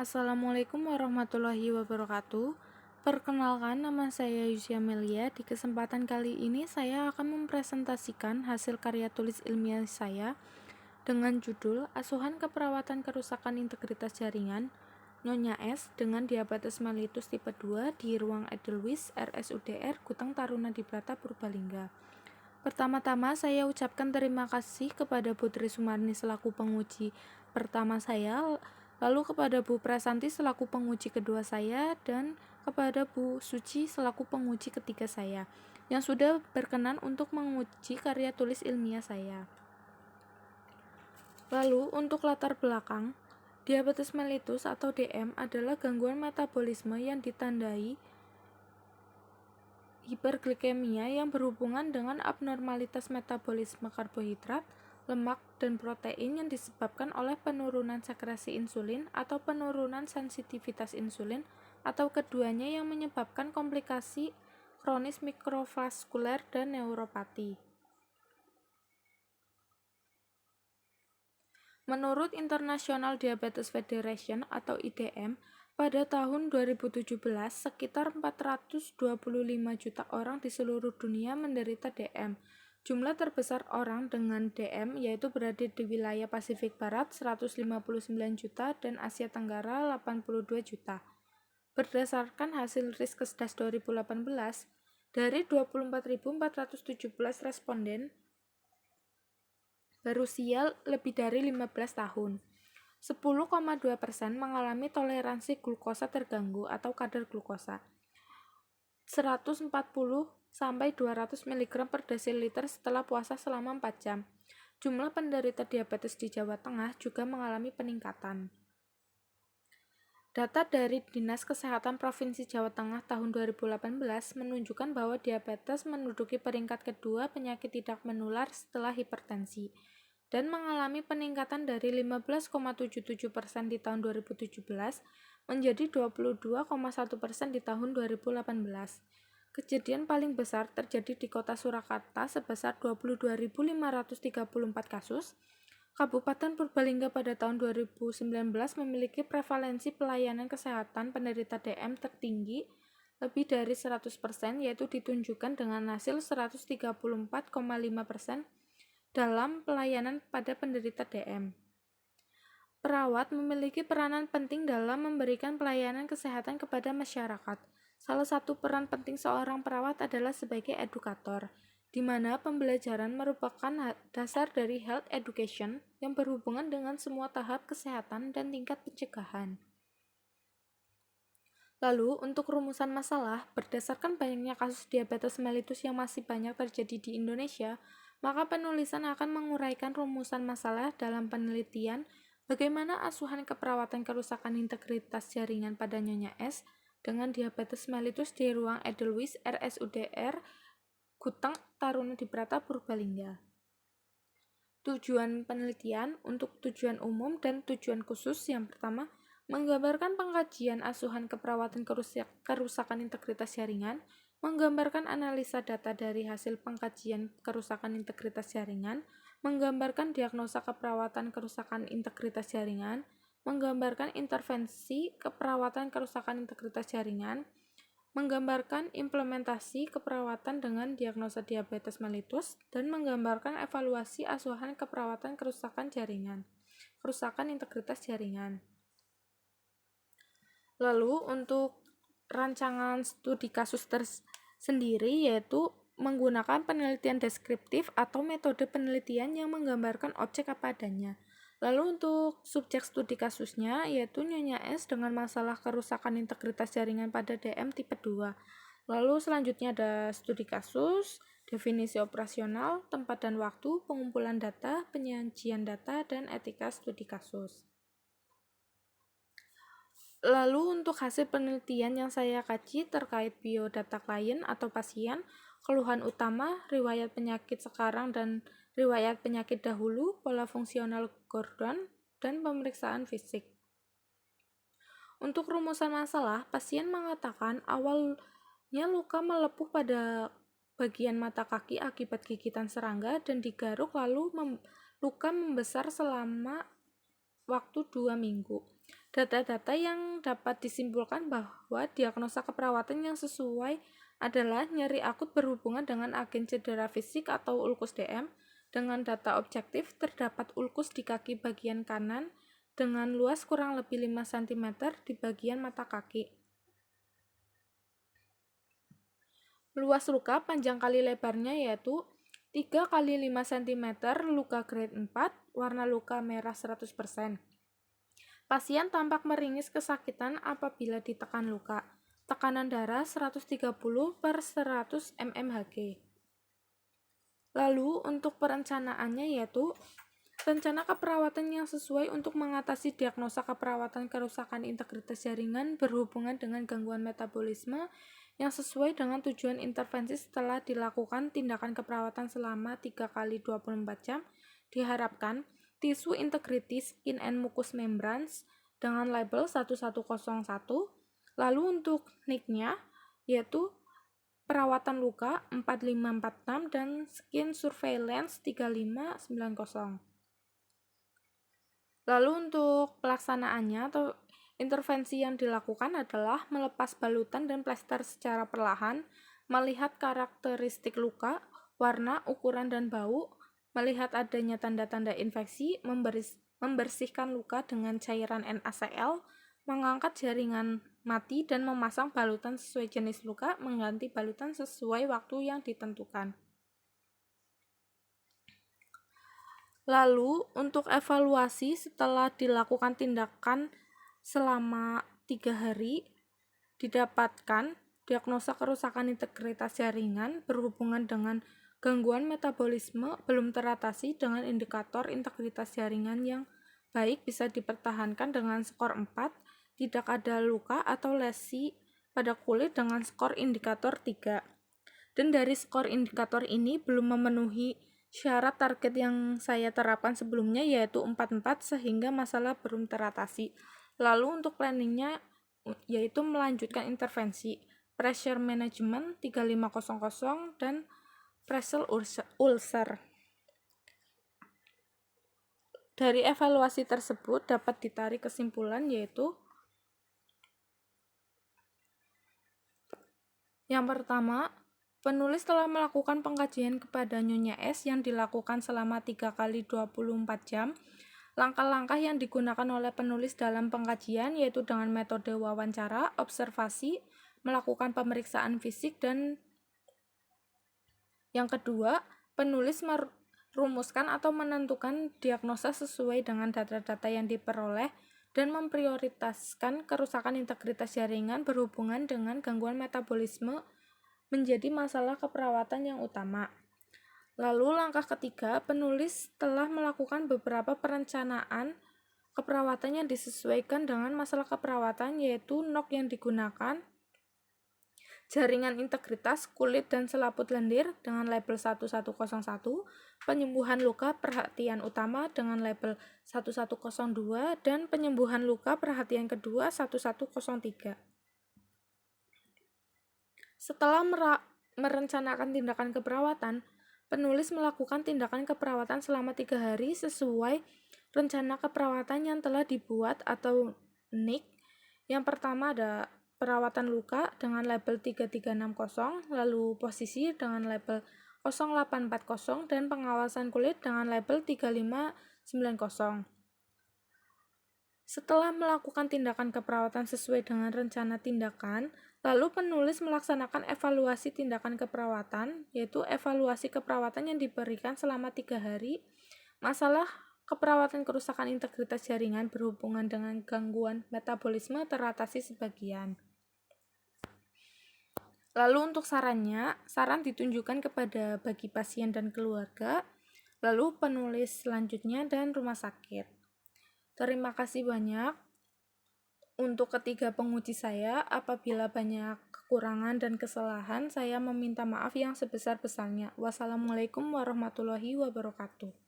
Assalamualaikum warahmatullahi wabarakatuh. Perkenalkan, nama saya Yusya Melia. Di kesempatan kali ini saya akan mempresentasikan hasil karya tulis ilmiah saya dengan judul Asuhan Keperawatan Kerusakan Integritas Jaringan Nyonya S dengan diabetes mellitus tipe 2 di ruang Edelweiss RSUDR Kutang Taruna Dibrata Purbalingga. Pertama-tama saya ucapkan terima kasih kepada Putri Sumarni selaku penguji pertama saya, lalu kepada Bu Prasanti selaku penguji kedua saya, dan kepada Bu Suci selaku penguji ketiga saya, yang sudah berkenan untuk menguji karya tulis ilmiah saya. Lalu untuk latar belakang, diabetes mellitus atau DM adalah gangguan metabolisme yang ditandai hiperglikemia yang berhubungan dengan abnormalitas metabolisme karbohidrat, lemak, dan protein yang disebabkan oleh penurunan sekresi insulin atau penurunan sensitivitas insulin atau keduanya yang menyebabkan komplikasi kronis mikrovaskuler dan neuropati. Menurut International Diabetes Federation atau IDM, pada tahun 2017, sekitar 425 juta orang di seluruh dunia menderita DM. Jumlah terbesar orang dengan DM yaitu berada di wilayah Pasifik Barat 159 juta dan Asia Tenggara 82 juta. Berdasarkan hasil Riskesdas 2018, dari 24.417 responden berusia lebih dari 15 tahun. 10,2% mengalami toleransi glukosa terganggu atau kadar glukosa 140 sampai 200 mg per desiliter setelah puasa selama 4 jam. Jumlah penderita diabetes di Jawa Tengah juga mengalami peningkatan. Data dari Dinas Kesehatan Provinsi Jawa Tengah tahun 2018 menunjukkan bahwa diabetes menduduki peringkat kedua penyakit tidak menular setelah hipertensi dan mengalami peningkatan dari 15,77% di tahun 2017 menjadi 22,1% di tahun 2018. Kejadian paling besar terjadi di Kota Surakarta sebesar 22.534 kasus. Kabupaten Purbalingga pada tahun 2019 memiliki prevalensi pelayanan kesehatan penderita DM tertinggi lebih dari 100%, yaitu ditunjukkan dengan hasil 134,5% dalam pelayanan pada penderita DM. Perawat memiliki peranan penting dalam memberikan pelayanan kesehatan kepada masyarakat. Salah satu peran penting seorang perawat adalah sebagai edukator, di mana pembelajaran merupakan dasar dari health education yang berhubungan dengan semua tahap kesehatan dan tingkat pencegahan. Lalu, untuk rumusan masalah, berdasarkan banyaknya kasus diabetes mellitus yang masih banyak terjadi di Indonesia, maka penulisan akan menguraikan rumusan masalah dalam penelitian bagaimana asuhan keperawatan kerusakan integritas jaringan pada Nyonya S dengan diabetes mellitus di ruang Edelweiss RSUDR Kutang Taruna Dibrata Purbalingga. Tujuan penelitian untuk tujuan umum dan tujuan khusus. Yang pertama, menggambarkan pengkajian asuhan keperawatan kerusakan integritas jaringan, menggambarkan analisa data dari hasil pengkajian kerusakan integritas jaringan, menggambarkan diagnosa keperawatan kerusakan integritas jaringan, menggambarkan intervensi keperawatan kerusakan integritas jaringan, menggambarkan implementasi keperawatan dengan diagnosa diabetes mellitus, dan menggambarkan evaluasi asuhan keperawatan kerusakan integritas jaringan. Lalu untuk rancangan studi kasus tersendiri yaitu menggunakan penelitian deskriptif atau metode penelitian yang menggambarkan objek apa adanya. Lalu untuk subjek studi kasusnya yaitu Nyonya S dengan masalah kerusakan integritas jaringan pada DM tipe 2. Lalu selanjutnya ada studi kasus, definisi operasional, tempat dan waktu, pengumpulan data, penyajian data, dan etika studi kasus. Lalu untuk hasil penelitian yang saya kaji terkait biodata klien atau pasien, keluhan utama, riwayat penyakit sekarang dan riwayat penyakit dahulu, pola fungsional Gordon, dan pemeriksaan fisik. Untuk rumusan masalah, pasien mengatakan awalnya luka melepuh pada bagian mata kaki akibat gigitan serangga dan digaruk, lalu luka membesar selama waktu 2 minggu. Data-data yang dapat disimpulkan bahwa diagnosa keperawatan yang sesuai adalah nyeri akut berhubungan dengan agen cedera fisik atau ulkus DM. Dengan data objektif, terdapat ulkus di kaki bagian kanan dengan luas kurang lebih 5 cm di bagian mata kaki. Luas luka panjang kali lebarnya yaitu 3 kali 5 cm, luka grade 4, warna luka merah 100%. Pasien tampak meringis kesakitan apabila ditekan luka. Tekanan darah 130/100 mmHg. Lalu untuk perencanaannya yaitu rencana keperawatan yang sesuai untuk mengatasi diagnosa keperawatan kerusakan integritas jaringan berhubungan dengan gangguan metabolisme yang sesuai dengan tujuan intervensi setelah dilakukan tindakan keperawatan selama 3 kali 24 jam. Diharapkan tisu integrity skin and mucous membranes dengan label 1101. Lalu untuk NIC-nya yaitu perawatan luka 4546 dan skin surveillance 3590. Lalu untuk pelaksanaannya atau intervensi yang dilakukan adalah melepas balutan dan plester secara perlahan, melihat karakteristik luka, warna, ukuran, dan bau, melihat adanya tanda-tanda infeksi, membersihkan luka dengan cairan NaCl, mengangkat jaringan mati, dan memasang balutan sesuai jenis luka, mengganti balutan sesuai waktu yang ditentukan. Lalu untuk evaluasi setelah dilakukan tindakan selama 3 hari, didapatkan diagnosa kerusakan integritas jaringan berhubungan dengan gangguan metabolisme belum teratasi dengan indikator integritas jaringan yang baik bisa dipertahankan dengan skor 4, tidak ada luka atau lesi pada kulit dengan skor indikator 3. Dan dari skor indikator ini belum memenuhi syarat target yang saya terapkan sebelumnya yaitu 4-4 sehingga masalah belum teratasi. Lalu untuk planningnya yaitu melanjutkan intervensi pressure management 3500 dan pressure ulcer. Dari evaluasi tersebut dapat ditarik kesimpulan yaitu yang pertama, penulis telah melakukan pengkajian kepada Nyonya S yang dilakukan selama 3 kali 24 jam. Langkah-langkah yang digunakan oleh penulis dalam pengkajian yaitu dengan metode wawancara, observasi, melakukan pemeriksaan fisik, dan yang kedua, penulis merumuskan atau menentukan diagnosa sesuai dengan data-data yang diperoleh dan memprioritaskan kerusakan integritas jaringan berhubungan dengan gangguan metabolisme menjadi masalah keperawatan yang utama. Lalu langkah ketiga, penulis telah melakukan beberapa perencanaan keperawatan yang disesuaikan dengan masalah keperawatan yaitu NOC yang digunakan, jaringan integritas kulit dan selaput lendir dengan label 1101, penyembuhan luka perhatian utama dengan label 1102, dan penyembuhan luka perhatian kedua 1103. Setelah merencanakan tindakan keperawatan, penulis melakukan tindakan keperawatan selama 3 hari sesuai rencana keperawatan yang telah dibuat atau NIC. Yang pertama ada perawatan luka dengan label 3360, lalu posisi dengan label 0840, dan pengawasan kulit dengan label 3590. Setelah melakukan tindakan keperawatan sesuai dengan rencana tindakan, lalu penulis melaksanakan evaluasi tindakan keperawatan, yaitu evaluasi keperawatan yang diberikan selama 3 hari, masalah keperawatan kerusakan integritas jaringan berhubungan dengan gangguan metabolisme teratasi sebagian. Lalu untuk sarannya, saran ditunjukkan kepada bagi pasien dan keluarga, lalu penulis selanjutnya dan rumah sakit. Terima kasih banyak. Untuk ketiga penguji saya, apabila banyak kekurangan dan kesalahan, saya meminta maaf yang sebesar-besarnya. Wassalamualaikum warahmatullahi wabarakatuh.